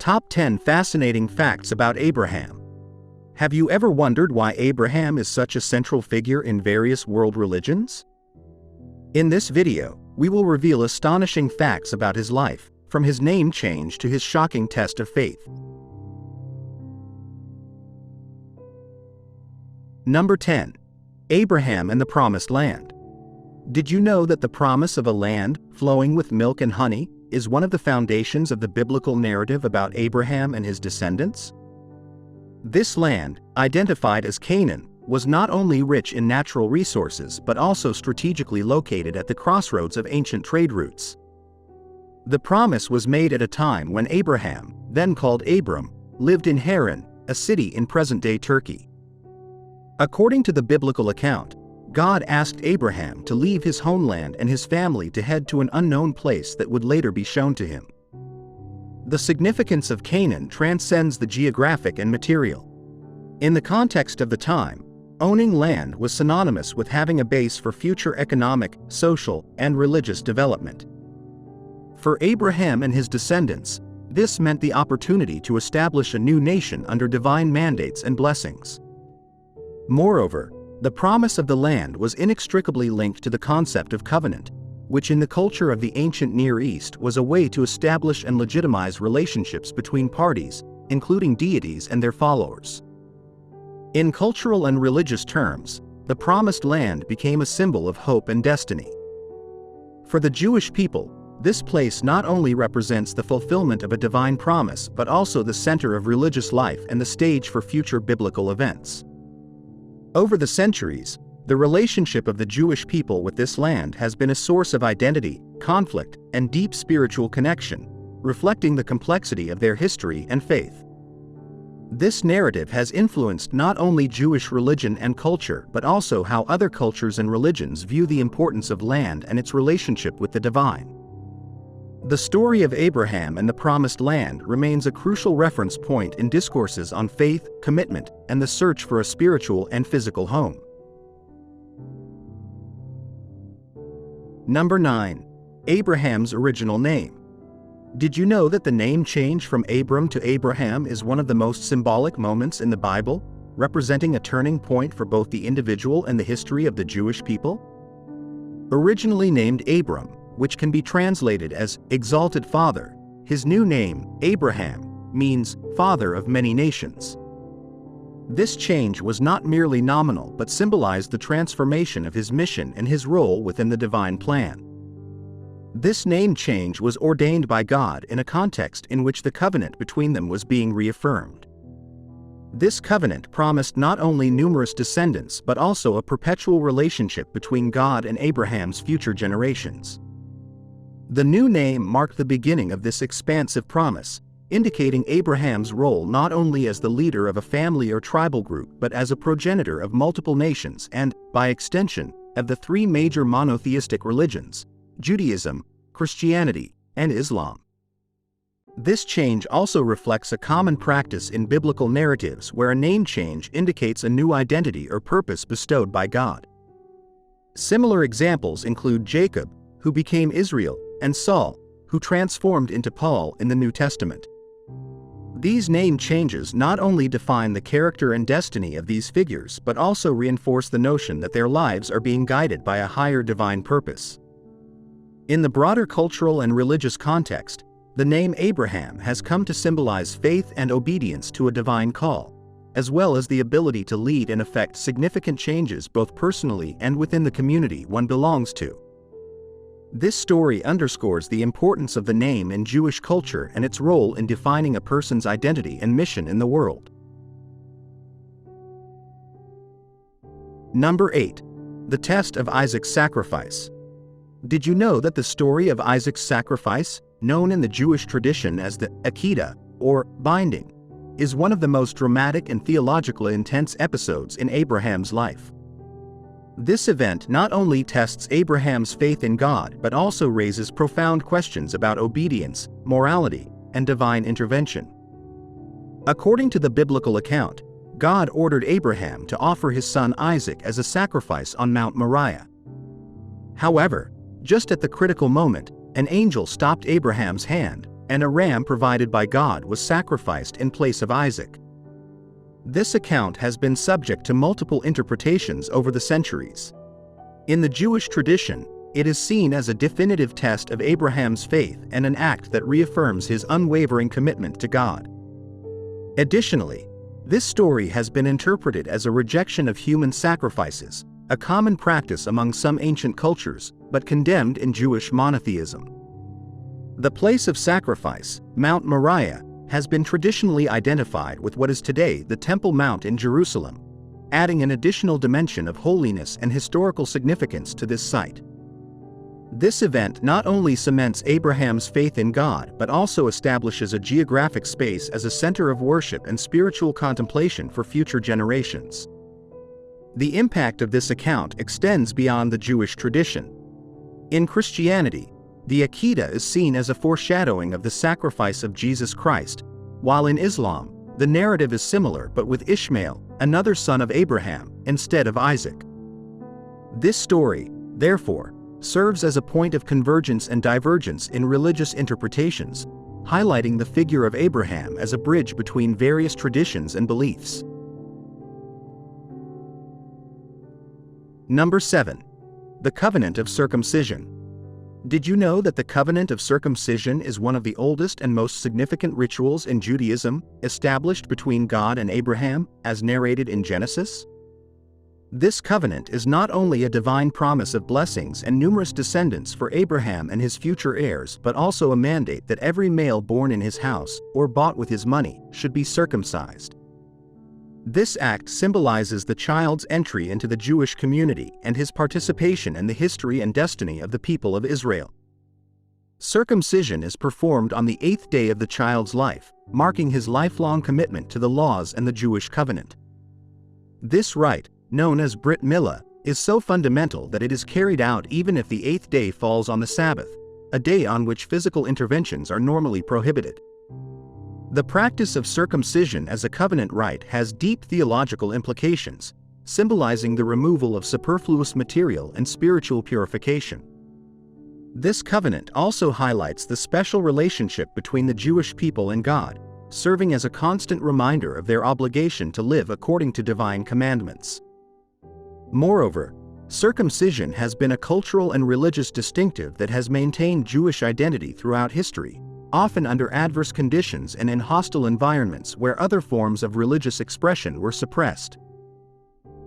Top 10 Fascinating Facts About Abraham. Have you ever wondered why Abraham is such a central figure in various world religions? In this video, we will reveal astonishing facts about his life, from his name change to his shocking test of faith. Number 10. Abraham and the Promised Land. Did you know that the promise of a land flowing with milk and honey is one of the foundations of the biblical narrative about Abraham and his descendants? This land, identified as Canaan, was not only rich in natural resources but also strategically located at the crossroads of ancient trade routes. The promise was made at a time when Abraham, then called Abram, lived in Haran, a city in present-day Turkey. According to the biblical account, God asked Abraham to leave his homeland and his family to head to an unknown place that would later be shown to him. The significance of Canaan transcends the geographic and material. In the context of the time, owning land was synonymous with having a base for future economic, social, and religious development. For Abraham and his descendants, this meant the opportunity to establish a new nation under divine mandates and blessings. Moreover, the promise of the land was inextricably linked to the concept of covenant, which in the culture of the ancient Near East was a way to establish and legitimize relationships between parties, including deities and their followers. In cultural and religious terms, the Promised Land became a symbol of hope and destiny. For the Jewish people, this place not only represents the fulfillment of a divine promise but also the center of religious life and the stage for future biblical events. Over the centuries, the relationship of the Jewish people with this land has been a source of identity, conflict, and deep spiritual connection, reflecting the complexity of their history and faith. This narrative has influenced not only Jewish religion and culture but also how other cultures and religions view the importance of land and its relationship with the divine. The story of Abraham and the Promised Land remains a crucial reference point in discourses on faith, commitment, and the search for a spiritual and physical home. Number 9. Abraham's original name. Did you know that the name change from Abram to Abraham is one of the most symbolic moments in the Bible, representing a turning point for both the individual and the history of the Jewish people? Originally named Abram, which can be translated as exalted father, his new name, Abraham, means father of many nations. This change was not merely nominal but symbolized the transformation of his mission and his role within the divine plan. This name change was ordained by God in a context in which the covenant between them was being reaffirmed. This covenant promised not only numerous descendants but also a perpetual relationship between God and Abraham's future generations. The new name marked the beginning of this expansive promise, indicating Abraham's role not only as the leader of a family or tribal group but as a progenitor of multiple nations and, by extension, of the three major monotheistic religions: Judaism, Christianity, and Islam. This change also reflects a common practice in biblical narratives where a name change indicates a new identity or purpose bestowed by God. Similar examples include Jacob, who became Israel, and Saul, who transformed into Paul in the New Testament. These name changes not only define the character and destiny of these figures but also reinforce the notion that their lives are being guided by a higher divine purpose. In the broader cultural and religious context, the name Abraham has come to symbolize faith and obedience to a divine call, as well as the ability to lead and effect significant changes both personally and within the community one belongs to. This story underscores the importance of the name in Jewish culture and its role in defining a person's identity and mission in the world. Number 8. The Test of Isaac's Sacrifice. Did you know that the story of Isaac's sacrifice, known in the Jewish tradition as the Akedah, or binding, is one of the most dramatic and theologically intense episodes in Abraham's life? This event not only tests Abraham's faith in God but also raises profound questions about obedience, morality, and divine intervention. According to the biblical account, God ordered Abraham to offer his son Isaac as a sacrifice on Mount Moriah. However, just at the critical moment, an angel stopped Abraham's hand, and a ram provided by God was sacrificed in place of Isaac. This account has been subject to multiple interpretations over the centuries. In the Jewish tradition, it is seen as a definitive test of Abraham's faith and an act that reaffirms his unwavering commitment to God. Additionally, this story has been interpreted as a rejection of human sacrifices, a common practice among some ancient cultures, but condemned in Jewish monotheism. The place of sacrifice, Mount Moriah, has been traditionally identified with what is today the Temple Mount in Jerusalem, adding an additional dimension of holiness and historical significance to this site. This event not only cements Abraham's faith in God but also establishes a geographic space as a center of worship and spiritual contemplation for future generations. The impact of this account extends beyond the Jewish tradition. In Christianity, the Akedah is seen as a foreshadowing of the sacrifice of Jesus Christ, while in Islam, the narrative is similar but with Ishmael, another son of Abraham, instead of Isaac. This story, therefore, serves as a point of convergence and divergence in religious interpretations, highlighting the figure of Abraham as a bridge between various traditions and beliefs. Number 7. The Covenant of Circumcision. Did you know that the Covenant of Circumcision is one of the oldest and most significant rituals in Judaism, established between God and Abraham, as narrated in Genesis? This covenant is not only a divine promise of blessings and numerous descendants for Abraham and his future heirs but also a mandate that every male born in his house, or bought with his money, should be circumcised. This act symbolizes the child's entry into the Jewish community and his participation in the history and destiny of the people of Israel. Circumcision is performed on the 8th day of the child's life, marking his lifelong commitment to the laws and the Jewish covenant. This rite, known as Brit Milah, is so fundamental that it is carried out even if the 8th day falls on the Sabbath, a day on which physical interventions are normally prohibited. The practice of circumcision as a covenant rite has deep theological implications, symbolizing the removal of superfluous material and spiritual purification. This covenant also highlights the special relationship between the Jewish people and God, serving as a constant reminder of their obligation to live according to divine commandments. Moreover, circumcision has been a cultural and religious distinctive that has maintained Jewish identity throughout history, often under adverse conditions and in hostile environments where other forms of religious expression were suppressed.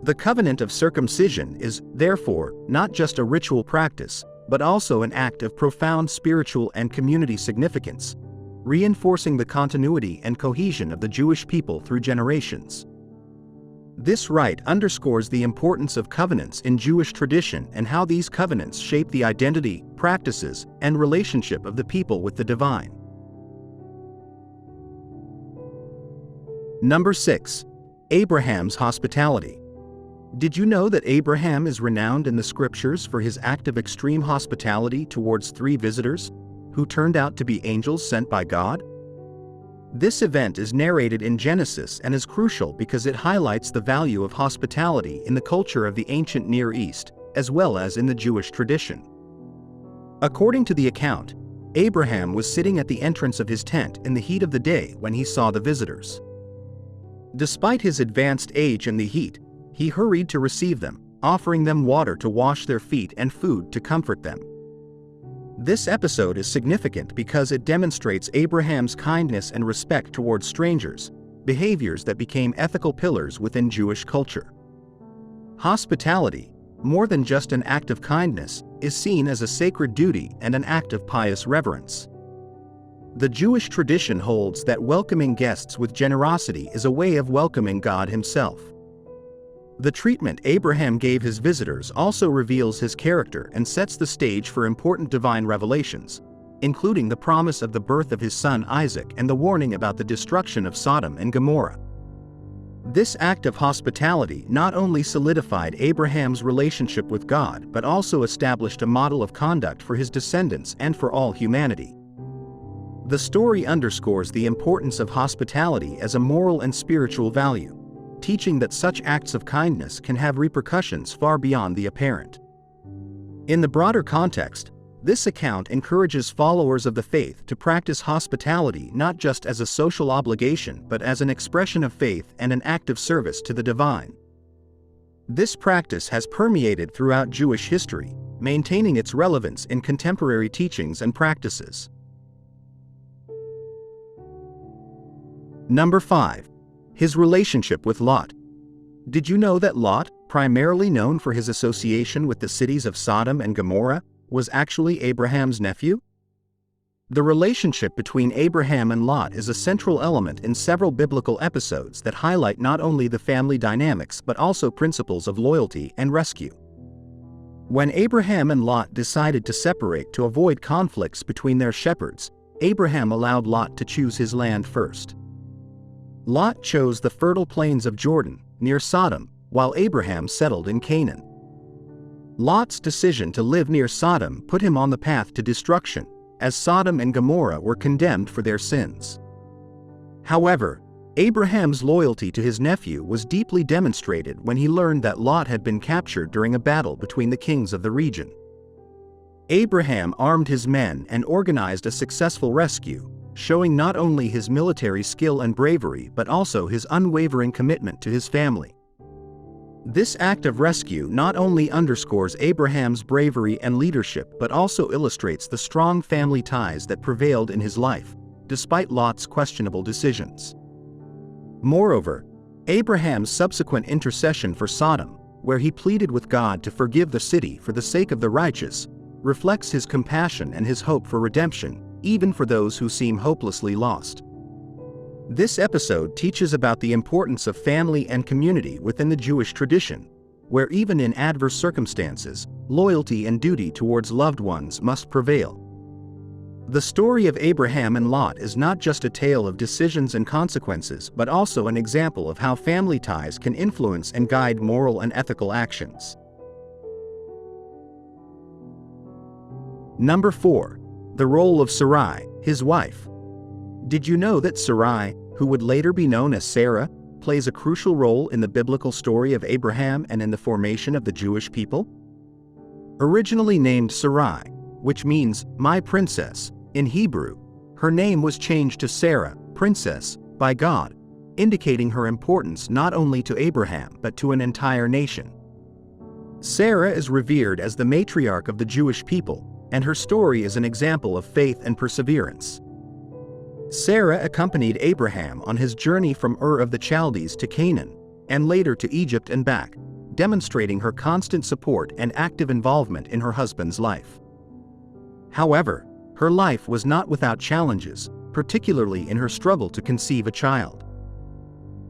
The covenant of circumcision is, therefore, not just a ritual practice, but also an act of profound spiritual and community significance, reinforcing the continuity and cohesion of the Jewish people through generations. This rite underscores the importance of covenants in Jewish tradition and how these covenants shape the identity, practices, and relationship of the people with the divine. Number 6. Abraham's hospitality. Did you know that Abraham is renowned in the scriptures for his act of extreme hospitality towards 3 visitors, who turned out to be angels sent by God? This event is narrated in Genesis and is crucial because it highlights the value of hospitality in the culture of the ancient Near East, as well as in the Jewish tradition. According to the account, Abraham was sitting at the entrance of his tent in the heat of the day when he saw the visitors. Despite his advanced age and the heat, he hurried to receive them, offering them water to wash their feet and food to comfort them. This episode is significant because it demonstrates Abraham's kindness and respect towards strangers, behaviors that became ethical pillars within Jewish culture. Hospitality, more than just an act of kindness, is seen as a sacred duty and an act of pious reverence. The Jewish tradition holds that welcoming guests with generosity is a way of welcoming God Himself. The treatment Abraham gave his visitors also reveals his character and sets the stage for important divine revelations, including the promise of the birth of his son Isaac and the warning about the destruction of Sodom and Gomorrah. This act of hospitality not only solidified Abraham's relationship with God but also established a model of conduct for his descendants and for all humanity. The story underscores the importance of hospitality as a moral and spiritual value, teaching that such acts of kindness can have repercussions far beyond the apparent. In the broader context, This account encourages followers of the faith to practice hospitality not just as a social obligation but as an expression of faith and an act of service to the divine. This practice has permeated throughout Jewish history, maintaining its relevance in contemporary teachings and practices. Number 5. His relationship with Lot. Did you know that Lot, primarily known for his association with the cities of Sodom and Gomorrah, was actually Abraham's nephew? The relationship between Abraham and Lot is a central element in several biblical episodes that highlight not only the family dynamics but also principles of loyalty and rescue. When Abraham and Lot decided to separate to avoid conflicts between their shepherds, Abraham allowed Lot to choose his land first. Lot chose the fertile plains of Jordan, near Sodom, while Abraham settled in Canaan. Lot's decision to live near Sodom put him on the path to destruction, as Sodom and Gomorrah were condemned for their sins. However, Abraham's loyalty to his nephew was deeply demonstrated when he learned that Lot had been captured during a battle between the kings of the region. Abraham armed his men and organized a successful rescue, showing not only his military skill and bravery but also his unwavering commitment to his family. This act of rescue not only underscores Abraham's bravery and leadership but also illustrates the strong family ties that prevailed in his life, despite Lot's questionable decisions. Moreover, Abraham's subsequent intercession for Sodom, where he pleaded with God to forgive the city for the sake of the righteous, reflects his compassion and his hope for redemption, even for those who seem hopelessly lost. This episode teaches about the importance of family and community within the Jewish tradition, where even in adverse circumstances, loyalty and duty towards loved ones must prevail. The story of Abraham and Lot is not just a tale of decisions and consequences but also an example of how family ties can influence and guide moral and ethical actions. Number 4. The role of Sarai, his wife. Did you know that Sarai, who would later be known as Sarah, plays a crucial role in the biblical story of Abraham and in the formation of the Jewish people? Originally named Sarai, which means "my princess" in Hebrew, her name was changed to Sarah, princess, by God, indicating her importance not only to Abraham but to an entire nation. Sarah is revered as the matriarch of the Jewish people, and her story is an example of faith and perseverance. Sarah accompanied Abraham on his journey from Ur of the Chaldees to Canaan, and later to Egypt and back, demonstrating her constant support and active involvement in her husband's life. However, her life was not without challenges, particularly in her struggle to conceive a child.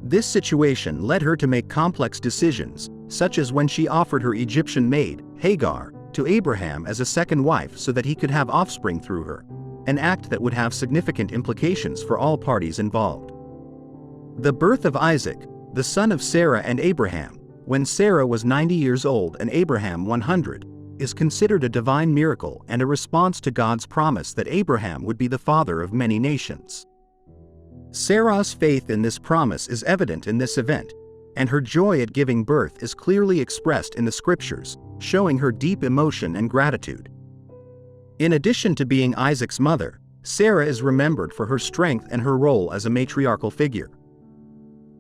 This situation led her to make complex decisions, such as when she offered her Egyptian maid, Hagar, to Abraham as a second wife so that he could have offspring through her, an act that would have significant implications for all parties involved. The birth of Isaac, the son of Sarah and Abraham, when Sarah was 90 years old and Abraham 100, is considered a divine miracle and a response to God's promise that Abraham would be the father of many nations. Sarah's faith in this promise is evident in this event, and her joy at giving birth is clearly expressed in the scriptures, showing her deep emotion and gratitude. In addition to being Isaac's mother, Sarah is remembered for her strength and her role as a matriarchal figure.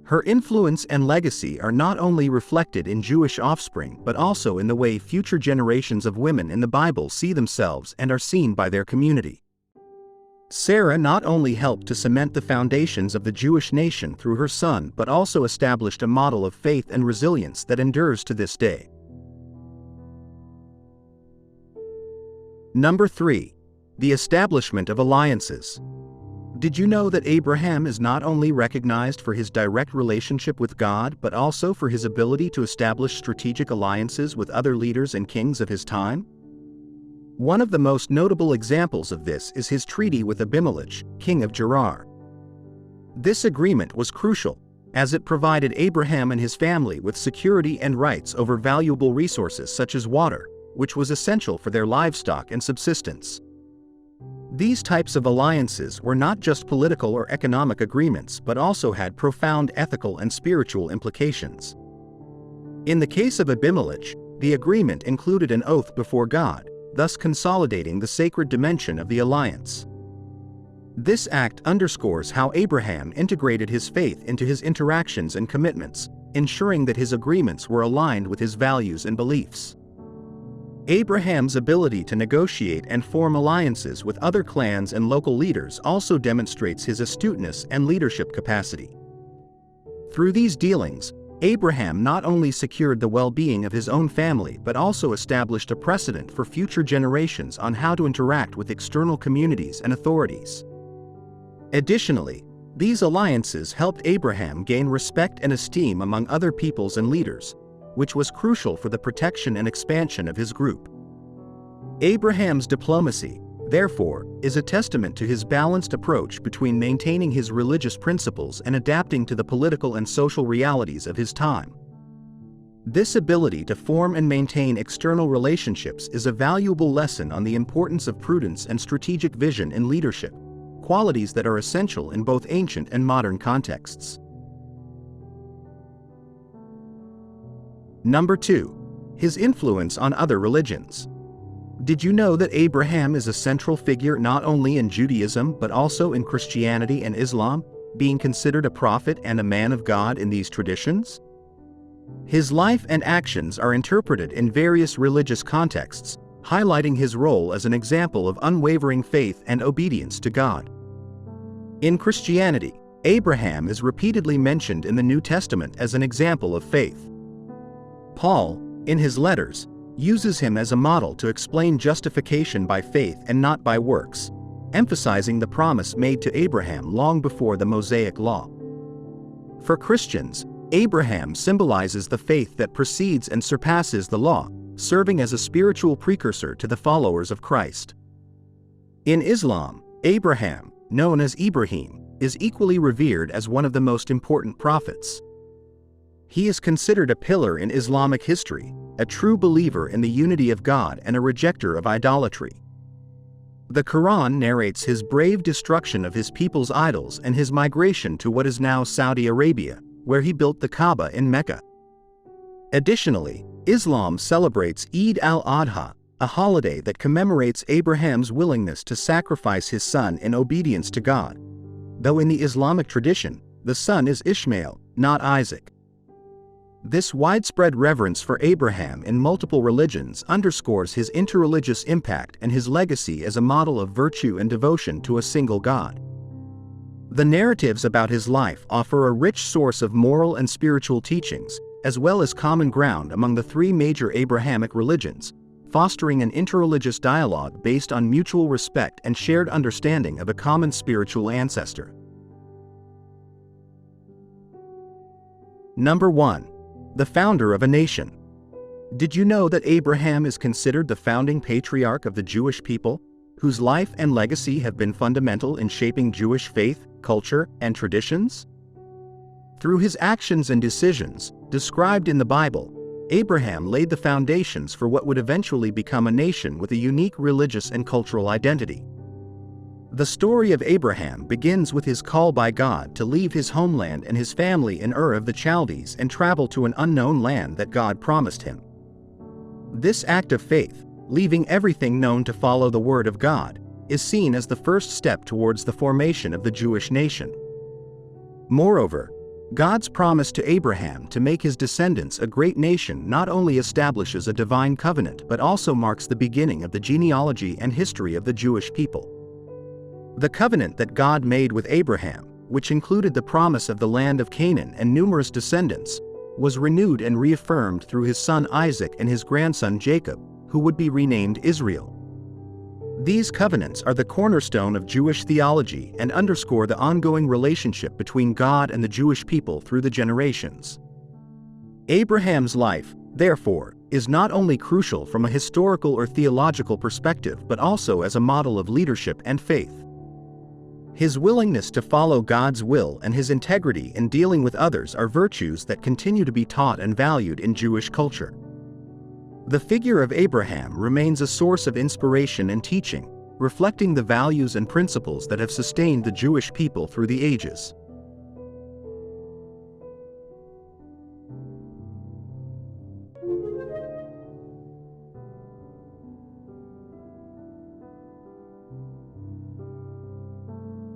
Her influence and legacy are not only reflected in Jewish offspring but also in the way future generations of women in the Bible see themselves and are seen by their community. Sarah not only helped to cement the foundations of the Jewish nation through her son but also established a model of faith and resilience that endures to this day. Number 3. The establishment of alliances. Did you know that Abraham is not only recognized for his direct relationship with God but also for his ability to establish strategic alliances with other leaders and kings of his time? One of the most notable examples of this is his treaty with Abimelech, king of Gerar. This agreement was crucial, as it provided Abraham and his family with security and rights over valuable resources such as water, which was essential for their livestock and subsistence. These types of alliances were not just political or economic agreements but also had profound ethical and spiritual implications. In the case of Abimelech, the agreement included an oath before God, thus consolidating the sacred dimension of the alliance. This act underscores how Abraham integrated his faith into his interactions and commitments, ensuring that his agreements were aligned with his values and beliefs. Abraham's ability to negotiate and form alliances with other clans and local leaders also demonstrates his astuteness and leadership capacity. Through these dealings, Abraham not only secured the well-being of his own family but also established a precedent for future generations on how to interact with external communities and authorities. Additionally, these alliances helped Abraham gain respect and esteem among other peoples and leaders, which was crucial for the protection and expansion of his group. Abraham's diplomacy, therefore, is a testament to his balanced approach between maintaining his religious principles and adapting to the political and social realities of his time. This ability to form and maintain external relationships is a valuable lesson on the importance of prudence and strategic vision in leadership, qualities that are essential in both ancient and modern contexts. Number 2. His influence on other religions. Did you know that Abraham is a central figure not only in Judaism but also in Christianity and Islam, being considered a prophet and a man of God in these traditions? His life and actions are interpreted in various religious contexts, highlighting his role as an example of unwavering faith and obedience to God. In Christianity, Abraham is repeatedly mentioned in the New Testament as an example of faith. Paul, in his letters, uses him as a model to explain justification by faith and not by works, emphasizing the promise made to Abraham long before the Mosaic Law. For Christians, Abraham symbolizes the faith that precedes and surpasses the law, serving as a spiritual precursor to the followers of Christ. In Islam, Abraham, known as Ibrahim, is equally revered as one of the most important prophets. He is considered a pillar in Islamic history, a true believer in the unity of God and a rejecter of idolatry. The Quran narrates his brave destruction of his people's idols and his migration to what is now Saudi Arabia, where he built the Kaaba in Mecca. Additionally, Islam celebrates Eid al-Adha, a holiday that commemorates Abraham's willingness to sacrifice his son in obedience to God, though in the Islamic tradition, the son is Ishmael, not Isaac. This widespread reverence for Abraham in multiple religions underscores his interreligious impact and his legacy as a model of virtue and devotion to a single God. The narratives about his life offer a rich source of moral and spiritual teachings, as well as common ground among the three major Abrahamic religions, fostering an interreligious dialogue based on mutual respect and shared understanding of a common spiritual ancestor. Number 1. The founder of a nation. Did you know that Abraham is considered the founding patriarch of the Jewish people, whose life and legacy have been fundamental in shaping Jewish faith, culture, and traditions? Through his actions and decisions, described in the Bible, Abraham laid the foundations for what would eventually become a nation with a unique religious and cultural identity. The story of Abraham begins with his call by God to leave his homeland and his family in Ur of the Chaldees and travel to an unknown land that God promised him. This act of faith, leaving everything known to follow the word of God, is seen as the first step towards the formation of the Jewish nation. Moreover, God's promise to Abraham to make his descendants a great nation not only establishes a divine covenant but also marks the beginning of the genealogy and history of the Jewish people. The covenant that God made with Abraham, which included the promise of the land of Canaan and numerous descendants, was renewed and reaffirmed through his son Isaac and his grandson Jacob, who would be renamed Israel. These covenants are the cornerstone of Jewish theology and underscore the ongoing relationship between God and the Jewish people through the generations. Abraham's life, therefore, is not only crucial from a historical or theological perspective but also as a model of leadership and faith. His willingness to follow God's will and his integrity in dealing with others are virtues that continue to be taught and valued in Jewish culture. The figure of Abraham remains a source of inspiration and teaching, reflecting the values and principles that have sustained the Jewish people through the ages.